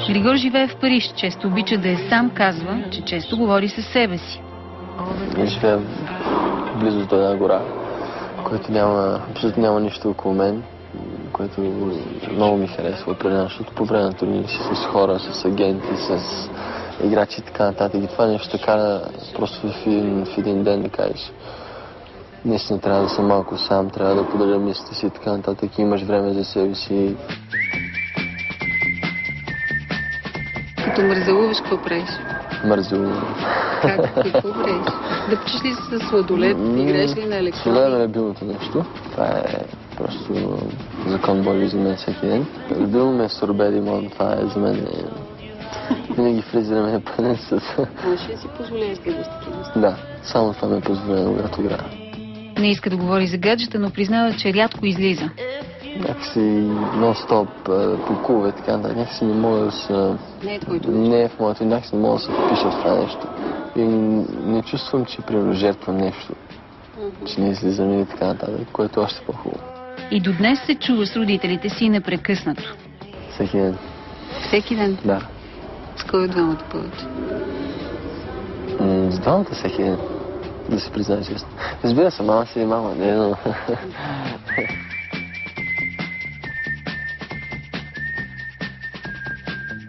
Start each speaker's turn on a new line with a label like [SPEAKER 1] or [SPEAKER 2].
[SPEAKER 1] Григор живее в Париж. Често обича да е сам, казва, че често говори със себе си.
[SPEAKER 2] Живея близо до една гора, който абсолютно няма нищо около мен, което много ми харесва преди, защото по време на турнири си с хора, с агенти, с играчи и така нататък. И това нещо кара просто в един ден да кажеш. Наистина трябва да съм малко сам, трябва да поддържа мислите си и така нататък. Имаш време за себе си.
[SPEAKER 1] Като мързелуваш, какво правиш?
[SPEAKER 2] Мързелувам.
[SPEAKER 1] Как? Какво правиш? Да пчеш ли с сладолет? Играеш ли на електроника?
[SPEAKER 2] Сладолет е любимото нещо. Това е просто закон Божий за мен всеки ден. Любимо ме е сорбет лимон. Това е за мен. Винаги фризера ме е пълен с...
[SPEAKER 1] Можеш ли си позволяваш гаджета?
[SPEAKER 2] Да, само това ме е позволено, когато играя.
[SPEAKER 1] Не иска да говори за гаджета, но признава, че рядко излиза.
[SPEAKER 2] Някакси нон-стоп по клубове, така, някакси не мога да се...
[SPEAKER 1] Не е твоето.
[SPEAKER 2] Не е в моето, някакси не мога да се впиша в това нещо. И не чувствам, че примерно жертвам нещо, че не излизам и така нататък, което е още по-хубаво.
[SPEAKER 1] И до днес се чува с родителите си непрекъснато.
[SPEAKER 2] Всеки ден.
[SPEAKER 1] Всеки ден?
[SPEAKER 2] Да.
[SPEAKER 1] С кой от двамата повече?
[SPEAKER 2] С двамата всеки ден, да се призная честно. Разбира се, мама си и мама, не, но...